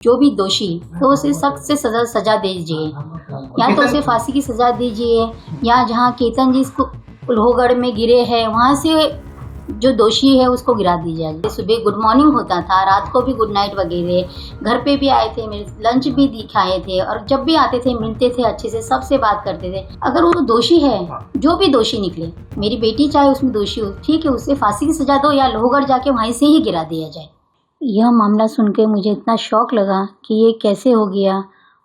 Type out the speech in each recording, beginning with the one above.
जो भी दोषी तो उसे सख्त से सजा दीजिए, या तो उसे फांसी की सजा दीजिए, या जहाँ केतन जी इसको लोहगढ़ में गिरे हैं वहाँ से जो दोषी है उसको गिरा दीजिए। सुबह गुड मॉर्निंग होता था, रात को भी गुड नाइट वगैरह, घर पे भी आए थे, मेरे लंच भी दिखाए थे, और जब भी आते थे मिलते थे, अच्छे से सबसे बात करते थे। अगर वो दोषी है, जो भी दोषी निकले, मेरी बेटी चाहे उसमें दोषी हो, ठीक है, उसे फांसी की सजा दो या लोहगढ़ जाके वहीं से ही गिरा दिया जाए। यह मामला सुन के मुझे इतना शौक लगा कि ये कैसे हो गया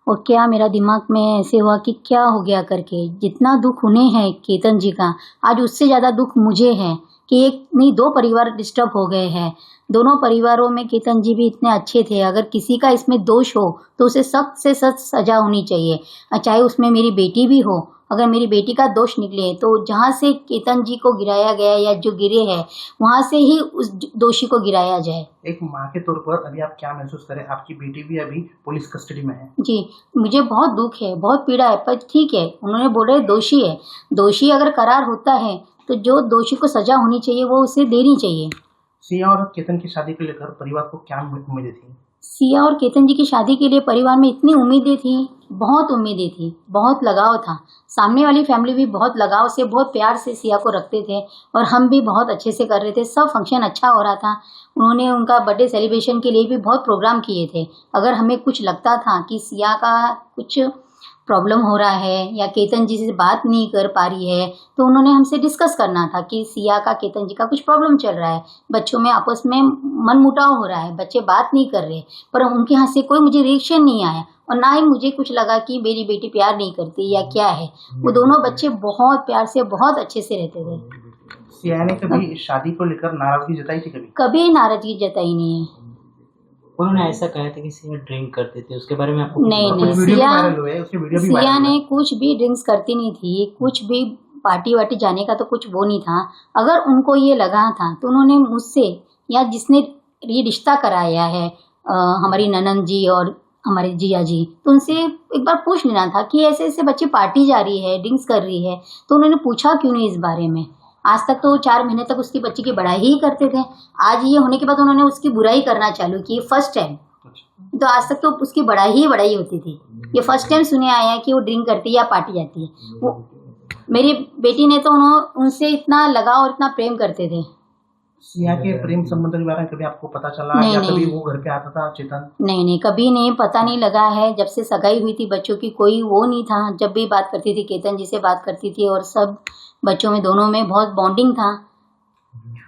और क्या मेरा दिमाग में ऐसे हुआ कि क्या हो गया करके। जितना दुख उन्हें है केतन जी का, आज उससे ज़्यादा दुख मुझे है कि एक नहीं दो परिवार डिस्टर्ब हो गए हैं। दोनों परिवारों में केतन जी भी इतने अच्छे थे। अगर किसी का इसमें दोष हो तो उसे सख्त से सख्त सजा होनी चाहिए, चाहे उसमें मेरी बेटी भी हो। अगर मेरी बेटी का दोष निकले तो जहाँ से केतन जी को गिराया गया या जो गिरे हैं वहाँ से ही उस दोषी को गिराया जाए। एक माँ के तौर पर अभी आप क्या महसूस करें? आपकी बेटी भी अभी पुलिस कस्टडी में है। जी, मुझे बहुत दुख है, बहुत पीड़ा है, पर ठीक है, उन्होंने बोले दोषी है, दोषी अगर करार होता है तो जो दोषी को सजा होनी चाहिए वो उसे देनी चाहिए। सिया और केतन की शादी को लेकर परिवार को क्या उम्मीदें थी? सिया और केतन जी की शादी के लिए परिवार में इतनी उम्मीदें थी, बहुत उम्मीदें थी, बहुत लगाव था। सामने वाली फैमिली भी बहुत लगाव से, बहुत प्यार से सिया को रखते थे और हम भी बहुत अच्छे से कर रहे थे। सब फंक्शन अच्छा हो रहा था। उन्होंने उनका बर्थडे सेलिब्रेशन के लिए भी बहुत प्रोग्राम किए थे। अगर हमें कुछ लगता था कि सिया का कुछ प्रॉब्लम हो रहा है या केतन जी से बात नहीं कर पा रही है तो उन्होंने हमसे डिस्कस करना था कि सिया का केतन जी का कुछ प्रॉब्लम चल रहा है, बच्चों में आपस में मनमुटाव हो रहा है, बच्चे बात नहीं कर रहे। पर उनके यहाँ से कोई मुझे रिएक्शन नहीं आया और ना ही मुझे कुछ लगा कि मेरी बेटी प्यार नहीं करती या क्या है। वो दोनों बच्चे बहुत प्यार से, बहुत अच्छे से रहते थे। सिया ने कभी शादी को लेकर नाराजगी जताई थी? कभी नाराजगी जताई नहीं है। उन्होंने ऐसा कहा था कि सिया ड्रिंक करती थी, उसके बारे में आपको? नहीं, सिया ने कुछ भी ड्रिंक्स करती नहीं थी, कुछ भी पार्टी वार्टी जाने का तो कुछ वो नहीं था। अगर उनको ये लगा था तो उन्होंने मुझसे या जिसने ये रिश्ता कराया है हमारी ननंद जी और हमारे जिया जी, तो उनसे एक बार पूछ लेना था कि ऐसे ऐसे बच्चे पार्टी जा रही है, ड्रिंक्स कर रही है, तो उन्होंने पूछा क्यों नहीं इस बारे में। आज तक तो 4 महीने तक उसकी बच्ची की बड़ाई ही करते थे। आज ये होने के बाद उन्होंने उसकी बुराई करना चालू की, फर्स्ट टाइम। तो आज तक तो उसकी बड़ाई ही बड़ाई होती थी, ये फर्स्ट टाइम सुने आया है कि वो ड्रिंक करती है या पार्टी जाती है। वो मेरी बेटी ने तो उनसे इतना लगाव और इतना प्रेम करते थे। सिया के प्रेम संबंध के बारे में कभी आपको पता चला? या कभी वो घर पे आता था चेतन? नहीं, कभी नहीं, पता नहीं लगा है। जब से सगाई हुई थी बच्चों की कोई वो नहीं था। जब भी बात करती थी केतन जी से बात करती थी और सब बच्चों में दोनों में बहुत बॉन्डिंग था।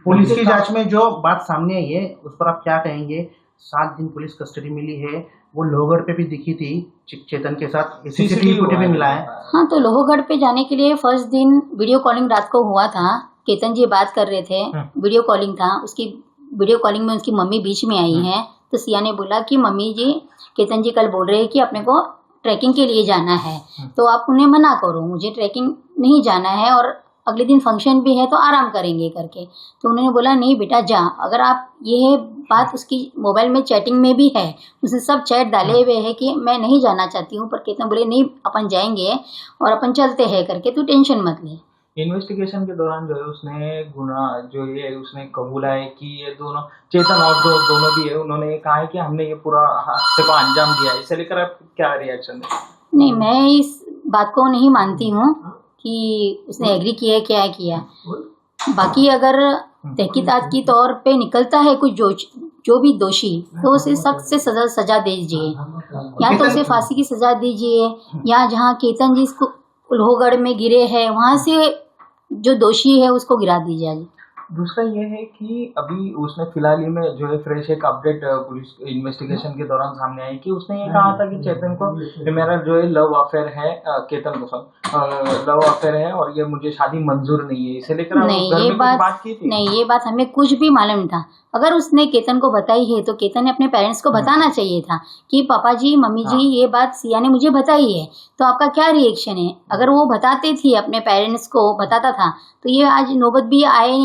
पुलिस की जांच में जो बात सामने आई है उस पर आप क्या कहेंगे? 7 दिन पुलिस कस्टडी मिली है, वो लोहगढ़ पे भी दिखी थी चेतन के साथ, सीसीटीवी फुटेज भी मिला है। हाँ, तो लोहगढ़ पे जाने के लिए फर्स्ट दिन वीडियो कॉलिंग रात को हुआ था। केतन जी बात कर रहे थे, वीडियो कॉलिंग था, उसकी वीडियो कॉलिंग में उसकी मम्मी बीच में आई है। तो सिया ने बोला कि मम्मी जी, केतन जी कल बोल रहे हैं कि अपने को ट्रैकिंग के लिए जाना है, तो आप उन्हें मना करो, मुझे ट्रैकिंग नहीं जाना है और अगले दिन फंक्शन भी है तो आराम करेंगे करके। तो उन्होंने बोला नहीं बेटा जा। अगर आप ये बात उसकी मोबाइल में चैटिंग में भी है, उसने सब चैट डाले हुए है कि मैं नहीं जाना चाहती हूँ, पर केतन बोले नहीं अपन जाएंगे और अपन चलते हैं करके, तू टेंशन मत ले। इन्वेस्टिगेशन के दौरान जो है उसने गुना जो ये उसने कबूला है कि ये दोनों चेतन और दोनों भी है, उन्होंने कहा है कि हमने ये पूरा हादसे को अंजाम दिया है। इसे लेकर आप क्या रिएक्शन है? नहीं, मैं इस बात को नहीं मानती हूँ कि उसने एग्री किया है क्या किया। बाकी अगर तहकीकात की तौर पे निकलता है कुछ जो भी दोषी, तो उसे सख्त से सजा दीजिए, या तो उसे फांसी की सजा दीजिए, या जहाँ केतन जी इसको लोहगढ़ में गिरे हैं वहाँ से जो दोषी है उसको गिरा दीजिए। दूसरा ये है कि अभी उसने फिलहाल ही में जो है फ्रेश एक अपडेट पुलिस इन्वेस्टिगेशन के दौरान सामने आई कि उसने ये कहा था कि चेतन को मेरा जो है लव अफेयर है, केतन को लव अफेयर है और ये मुझे शादी मंजूर नहीं है। इसे लेकर नहीं, बात की थी? नहीं, ये बात हमें कुछ भी मालूम नहीं था। अगर उसने केतन को बताई है तो केतन ने अपने पेरेंट्स को बताना चाहिए था कि पापा जी, मम्मी जी, ये बात सिया ने मुझे बताई है, तो आपका क्या रिएक्शन है। अगर वो बताते थे, अपने पेरेंट्स को बताता था, तो ये आज नौबत भी आए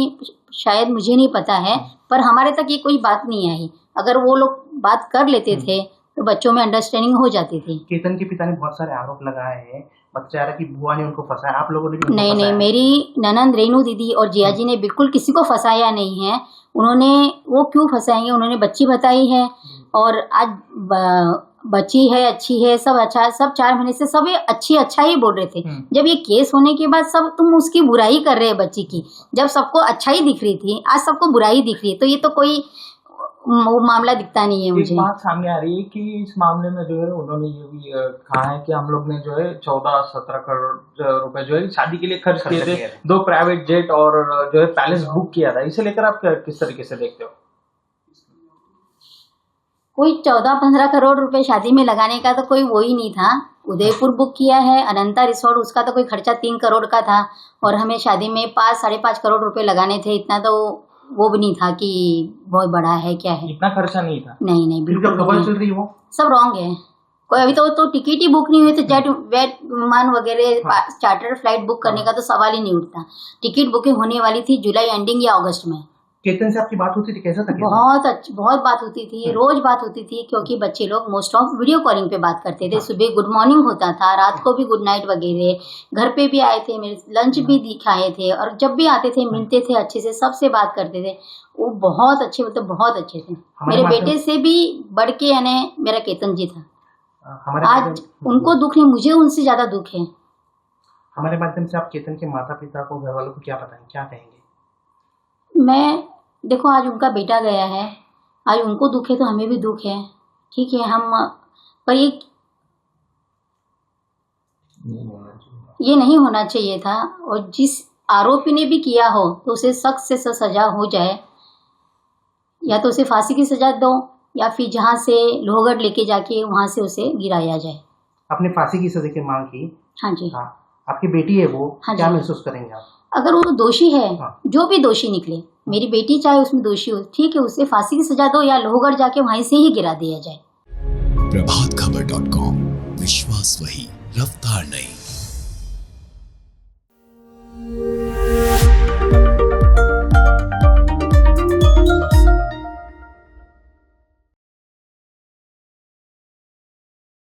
शायद, मुझे नहीं पता है, पर हमारे तक ये कोई बात नहीं आई। अगर वो लोग बात कर लेते थे तो बच्चों में अंडरस्टैंडिंग हो जाती थी। केतन के पिता ने बहुत सारे आरोप लगाए हैं, बच्चा आ रहा कि बुआ ने उनको फंसाया, आप लोगों ने भी नहीं नहीं, मेरी ननंद रेनू दीदी और जिया जी ने बिल्कुल किसी को फंसाया नहीं है। उन्होंने, वो क्यों फंसाएंगे, उन्होंने बच्ची बताई है, और आज बच्ची है, अच्छी है, सब अच्छा है, सब 4 महीने से सब ये अच्छा ही बोल रहे थे। जब ये केस होने के बाद सब तुम उसकी बुराई कर रहे हैं बच्ची की, जब सबको अच्छाई दिख रही थी आज सबको बुराई दिख रही है, तो ये तो कोई वो मामला दिखता नहीं है मुझे। एक बात सामने आ रही है कि इस मामले में जो है उन्होंने ये भी कहा है कि हम लोग ने जो है 14-17 करोड़ रुपए जो है शादी के लिए खर्च किए थे, 2 प्राइवेट जेट और जो है पैलेस बुक किया था। इसे लेकर आप किस तरीके से देखते हो? कोई 14-15 करोड़ रुपए शादी में लगाने का तो कोई वो ही नहीं था। उदयपुर बुक किया है, अनंता रिसोर्ट, उसका तो कोई खर्चा 3 करोड़ का था और हमें शादी में 5-5.5 करोड़ रुपए लगाने थे। इतना तो वो भी नहीं था कि बहुत बड़ा है क्या है, इतना खर्चा नहीं था। नहीं बिल्कुल खबर चल रही है वो सब रॉन्ग है। कोई अभी तो टिकट ही बुक नहीं हुई, तो जेट विमान वगैरह चार्टर फ्लाइट बुक करने का तो सवाल ही नहीं उठता। टिकट बुकिंग होने वाली थी जुलाई एंडिंग या अगस्त में। केतन से आपकी बात होती थी, कैसा था? बहुत बात होती थी, रोज बात होती थी, क्योंकि बच्चे लोग मोस्ट ऑफ वीडियो कॉलिंग पे बात करते थे। सुबह गुड मॉर्निंग होता था, रात को भी गुड नाइट वगैरह। घर पे भी आए थे, मेरे लंच भी दिखाए थे और जब भी आते थे मिलते थे, अच्छे से सबसे बात करते थे। वो बहुत अच्छे, मतलब बहुत अच्छे थे। मेरे बेटे से भी बढ़ के यानी मेरा केतन जी था। आज उनको दुख नहीं, मुझे उनसे ज्यादा दुख है। हमारे माध्यम से आप केतन के माता पिता को, घर वालों को क्या बताएं, क्या कहेंगे? मैं देखो, आज उनका बेटा गया है, आज उनको दुख है तो हमें भी दुख है, ठीक है। हम पर ये नहीं होना चाहिए था, और जिस आरोपी ने भी किया हो तो उसे सख्त से सजा हो जाए, या तो उसे फांसी की सजा दो या फिर जहाँ से लोहगढ़ लेके जाके वहां से उसे गिराया जाए। आपने फांसी की सजा की मांग की? हाँ जी। हाँ, आपकी बेटी है वो, हाँ क्या जी। महसूस करेंगे आप? अगर वो दोषी है, हाँ। जो भी दोषी निकले, मेरी बेटी चाहे उसमें दोषी हो, ठीक है, उसे फांसी की सजा दो या लोहगढ़ जाके वहीं से ही गिरा दिया जाए। प्रभातखबर.com, विश्वास वही, रफ्तार नहीं।